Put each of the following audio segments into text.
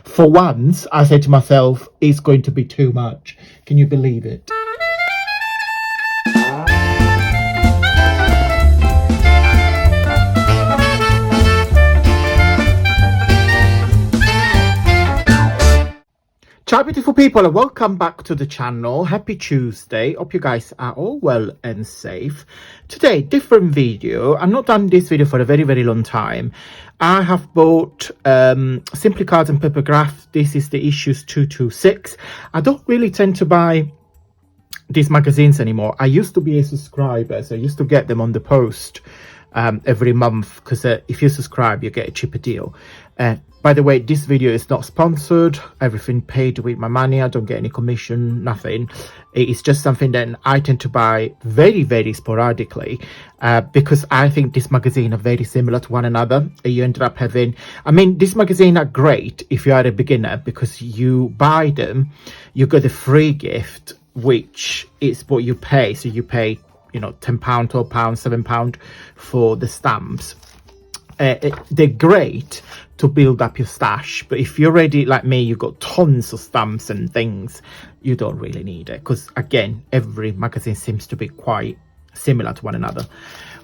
For once, I said to myself, it's going to be too much. Can you believe it? Ciao beautiful people, and welcome back to the channel. Happy Tuesday. Hope you guys are all well and safe. Today, different video. I've not done this video for a very long time. I have bought Simply Cards and Papercraft. This is the issues 226. I don't really tend to buy these magazines anymore. I used to be a subscriber, so I used to get them on the post every month, because if you subscribe you get a cheaper deal. By the way, this video is not sponsored. Everything paid with my money. I don't get any commission, nothing. It's just something that I tend to buy very sporadically, because I think this magazine are very similar to one another. You ended up having, I mean, this magazine are great if you are a beginner, because you buy them, you get a free gift, which is what you pay. So you pay, you know, £10, £12, £7 for the stamps. They're great to build up your stash, but if you're already like me, you've got tons of stamps and things, you don't really need it, because again, every magazine seems to be quite similar to one another.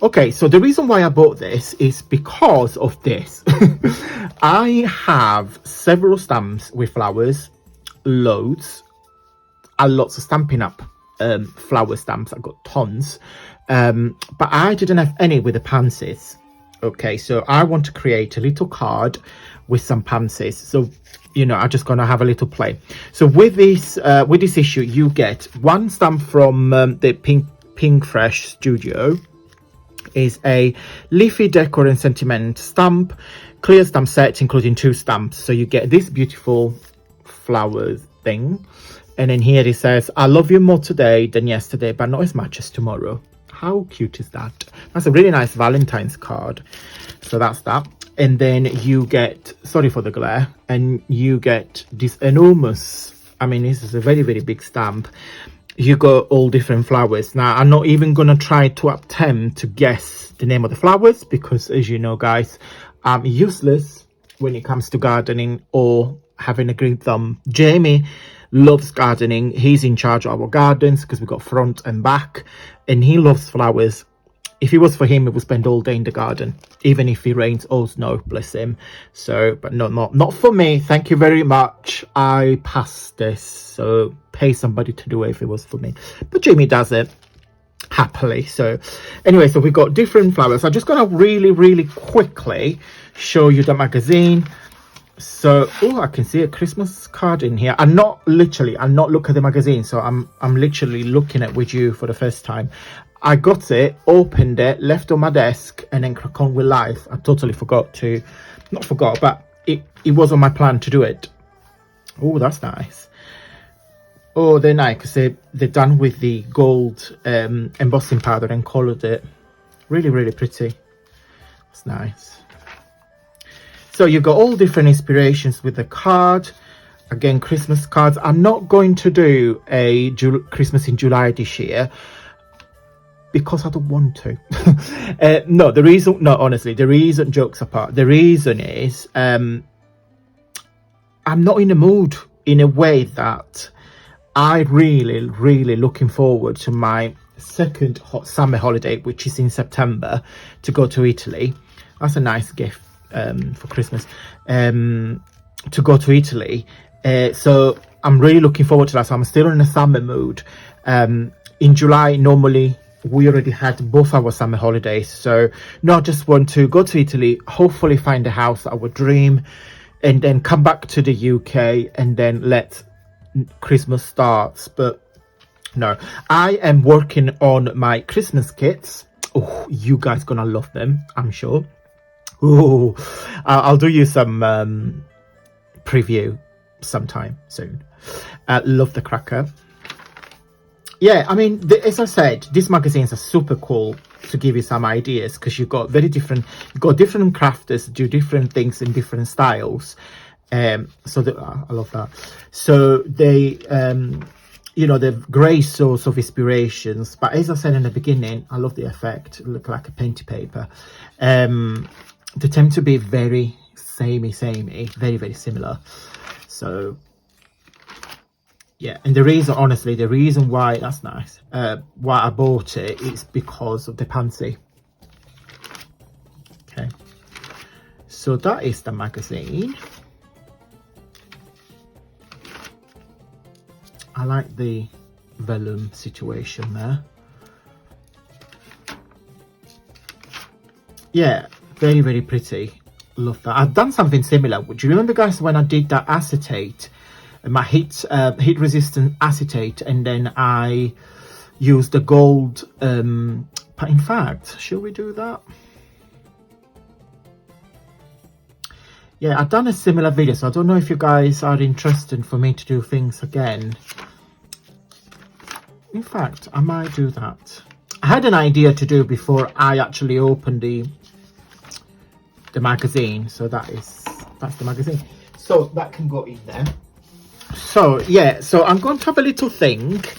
Okay, so the reason why I bought this is because of this. I have several stamps with flowers, loads and lots of Stampin' Up flower stamps. I got tons, but I didn't have any with the pansies. Okay, so I want to create a little card with some pansies. So, you know, I'm just gonna have a little play. So with this issue, you get one stamp from the Pink Fresh Studio. Is a leafy decor and sentiment stamp, clear stamp set including 2 stamps. So you get this beautiful flower thing, and then here it says, I love you more today than yesterday, but not as much as tomorrow. How cute is that? That's a really nice Valentine's card. So that's that. And then you get, sorry for the glare, and you get this enormous, I mean, this is a very big stamp. You got all different flowers. Now, I'm not even going to try to attempt to guess the name of the flowers, because as you know, guys, I'm useless when it comes to gardening or having a green thumb. Jamie loves gardening. He's in charge of our gardens, because we've got front and back, and he loves flowers. If it was for him, he would spend all day in the garden, even if it rains or snow, bless him. So, but no, not for me. Thank you very much. I pass this. So pay somebody to do it if it was for me. But Jamie does it happily. So anyway, so we've got different flowers. I'm just going to really quickly show you the magazine. So, oh, I can see a Christmas card in here. I'm not looking at the magazine, so I'm literally looking at with you for the first time. I got it, opened it, left on my desk, and then crack on with life. I totally not forgot, but it was on my plan to do it. Oh, that's nice. Oh, they're nice, because they're done with the gold embossing powder and coloured it. Really pretty. That's nice. So you've got all different inspirations with the card. Again, Christmas cards. I'm not going to do a Christmas in July this year, because I don't want to. Honestly, the reason, jokes apart, the reason is I'm not in the mood, in a way that I really looking forward to my second hot summer holiday, which is in September, to go to Italy. That's a nice gift for Christmas, to go to Italy. So I'm really looking forward to that. So I'm still in a summer mood. In July, normally we already had both our summer holidays, so no, I just want to go to Italy, hopefully find a house that I would dream, and then come back to the UK, and then let Christmas starts. But no, I am working on my Christmas kits. Oh, you guys gonna love them, I'm sure. Oh, I'll do you some preview sometime soon. Love the cracker. Yeah, I mean, as I said, these magazines are super cool to give you some ideas, because you've got different crafters do different things in different styles. So I love that. So they you know, they're great source of inspirations, but as I said in the beginning, I love the effect. It look like a painted paper. They tend to be very samey, very, very similar. So yeah, and the reason, honestly, the reason why, that's nice, why I bought it is because of the pansy. Okay, so that is the magazine. I like the vellum situation there. Yeah, very, very pretty. Love that. I've done something similar. Do you remember, guys, when I did that acetate, my heat resistant acetate, and then I used the gold, in fact, should we do that? Yeah, I've done a similar video, so I don't know if you guys are interested for me to do things again. In fact, I might do that. I had an idea to do before I actually opened the magazine, so that's the magazine, so that can go in there. So yeah, so I'm going to have a little think.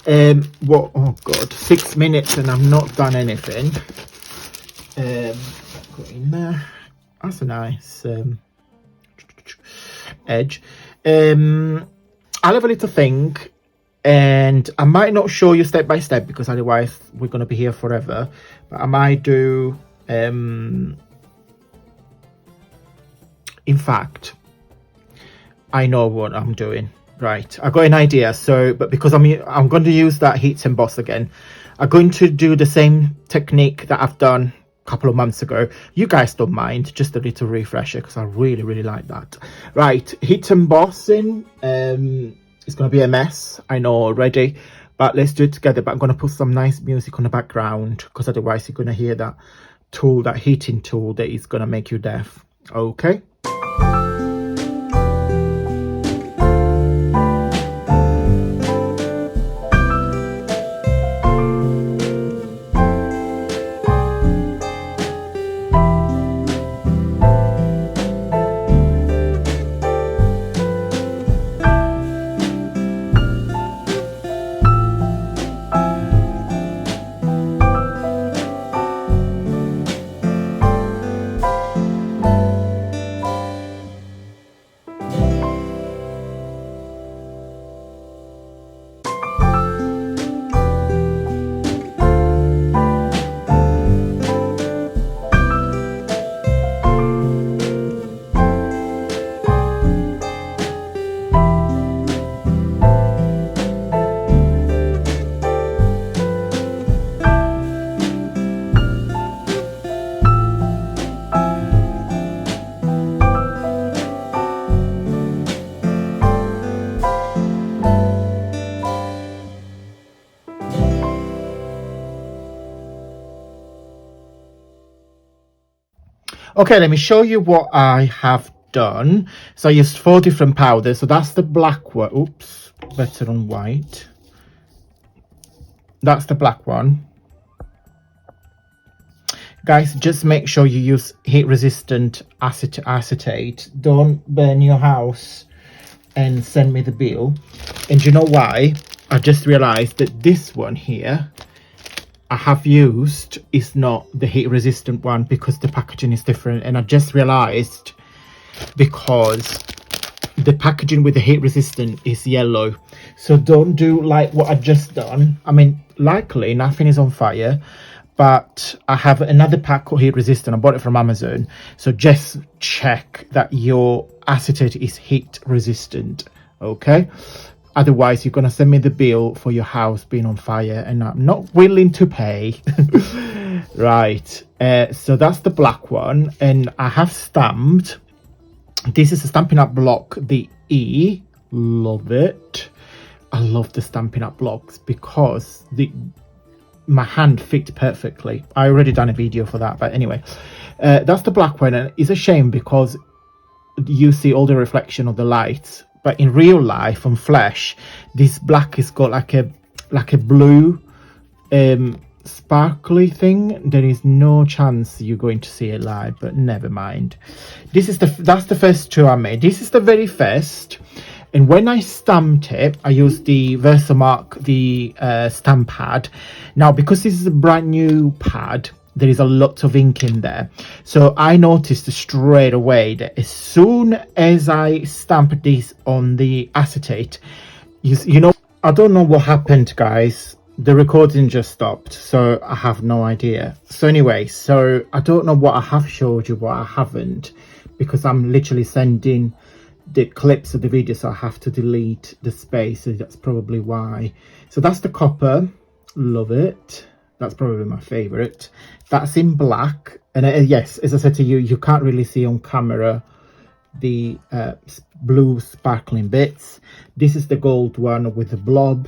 What, oh god, 6 minutes and I've not done anything. Go in there. That's a nice edge. I'll have a little think, and I might not show you step by step because otherwise we're going to be here forever, but I might do in fact, I know what I'm doing. Right, I got an idea. So, but because I'm going to use that heat emboss again, I'm going to do the same technique that I've done a couple of months ago. You guys don't mind, just a little refresher because I really, really like that. Right, heat embossing. It's going to be a mess, I know already, but let's do it together. But I'm going to put some nice music on the background because otherwise you're going to hear that tool, that heating tool that is going to make you deaf. Okay. Okay, let me show you what I have done. So I used 4 different powders. So that's the black one. Oops, better on white. That's the black one. Guys, just make sure you use heat resistant acetate. Don't burn your house and send me the bill. And you know why? I just realized that this one here I have used is not the heat resistant one because the packaging is different, and I just realized because the packaging with the heat resistant is yellow. So don't do like what I've just done. I mean, likely nothing is on fire, but I have another pack called heat resistant. I bought it from Amazon, so just check that your acetate is heat resistant, okay? Otherwise, you're going to send me the bill for your house being on fire, and I'm not willing to pay. Right. So that's the black one. And I have stamped. This is a Stampin' Up block, the E. Love it. I love the Stampin' Up blocks because my hand fit perfectly. I already done a video for that. But anyway, that's the black one. And it's a shame because you see all the reflection of the lights. But in real life, on flesh, this black has got like a blue sparkly thing. There is no chance you're going to see it live, but never mind. That's the first 2 I made. This is the very first. And when I stamped it, I used the Versamark, the stamp pad. Now, because this is a brand new pad, there is a lot of ink in there. So I noticed straight away that as soon as I stamp this on the acetate, you know, I don't know what happened, guys. The recording just stopped, so I have no idea. So anyway, so I don't know what I have showed you, what I haven't, because I'm literally sending the clips of the video, so I have to delete the space, so that's probably why. So that's the copper, love it. That's probably my favorite. That's in black, and yes, as I said to you, you can't really see on camera the blue sparkling bits. This is the gold one with the blob,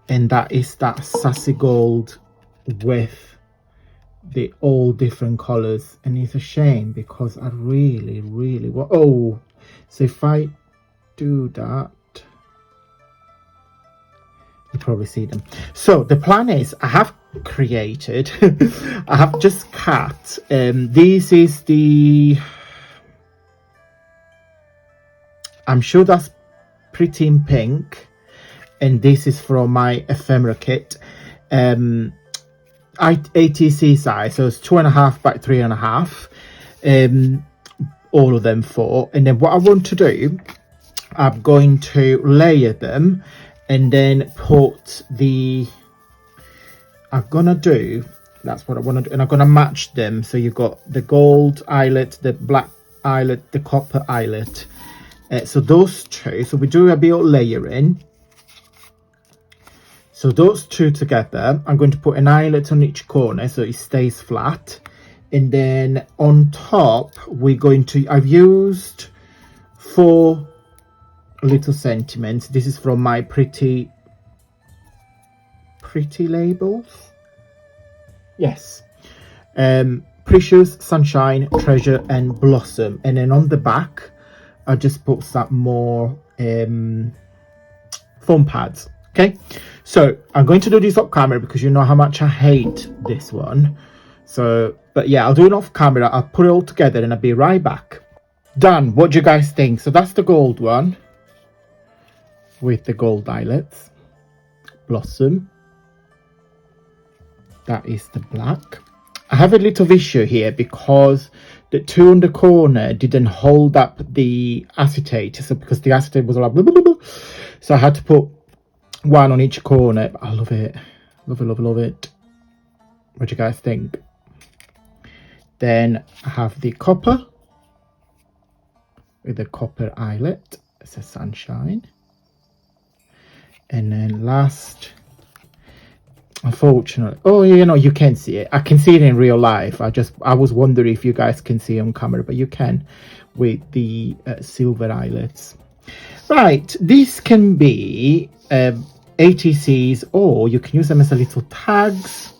and that is that sassy gold with the all different colors. And it's a shame because I really want, oh, so if I do that, you probably see them. So the plan is, I have created I have just cut, this is the, I'm sure that's Pretty in Pink, and this is from my ephemera kit, ATC size, so it's 2.5 by 3.5, all of them 4. And then what I want to do, I'm going to layer them and then put the, I'm gonna do, that's what I want to do, and I'm gonna match them. So you've got the gold eyelet, the black eyelet, the copper eyelet, so those two. So we do a bit of layering. So those two together, I'm going to put an eyelet on each corner so it stays flat, and then on top we're going to, I've used 4 little sentiments. This is from my pretty labels, yes, Precious, Sunshine, Treasure and Blossom. And then on the back I just put some more foam pads. Okay, so I'm going to do this off camera because you know how much I hate this one. So, but yeah, I'll do it off camera. I'll put it all together and I'll be right back. Done. What do you guys think? So that's the gold one with the gold eyelets, Blossom. That is the black. I have a little issue here because the 2 on the corner didn't hold up the acetate. So because the acetate was like blah, blah, blah, blah. So I had to put 1 on each corner. I love it. Love it. What do you guys think? Then I have the copper with the copper eyelet. It's a Sunshine. And then last, unfortunately, oh, you know, you can see it. I can see it in real life. I was wondering if you guys can see it on camera, but you can, with the silver eyelets. Right, these can be ATCs, or you can use them as a little tags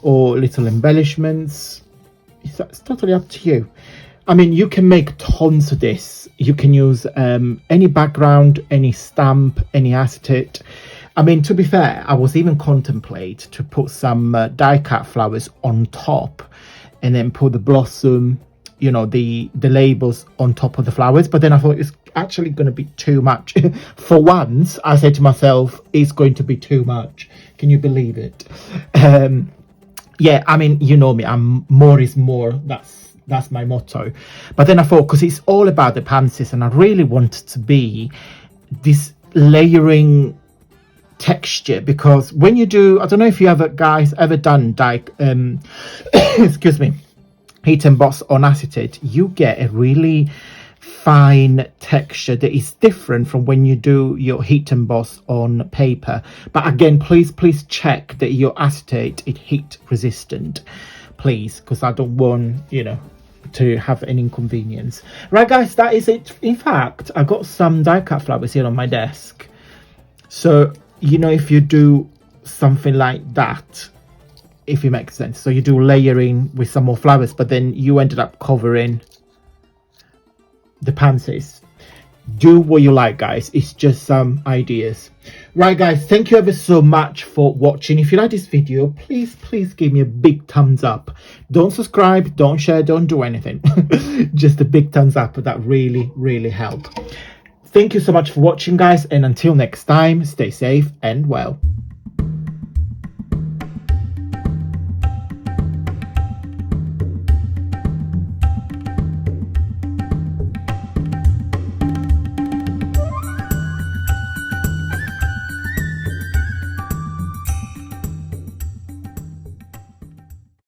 or little embellishments. It's totally up to you. I mean, you can make tons of this. You can use any background, any stamp, any acetate. I mean, to be fair, I was even contemplate to put some die cut flowers on top and then put the blossom, you know, the labels on top of the flowers. But then I thought it's actually going to be too much. For once, I said to myself, it's going to be too much. Can you believe it? Yeah, I mean, you know me, I'm more is more. That's my motto. But then I thought, because it's all about the pansies, and I really want it to be this layering texture, because when you do, I don't know if you guys ever done excuse me, heat emboss on acetate, you get a really fine texture that is different from when you do your heat emboss on paper. But again, please check that your acetate is heat resistant, please, because I don't want, you know, to have an inconvenience. Right guys, that is it. In fact, I got some die cut flowers here on my desk, so you know, if you do something like that, if it makes sense, so you do layering with some more flowers, but then you ended up covering the pansies. Do what you like, guys. It's just some ideas. Right guys, thank you ever so much for watching. If you like this video, please give me a big thumbs up. Don't subscribe, don't share, don't do anything. Just a big thumbs up. That really helps. Thank you so much for watching, guys, and until next time, stay safe and well.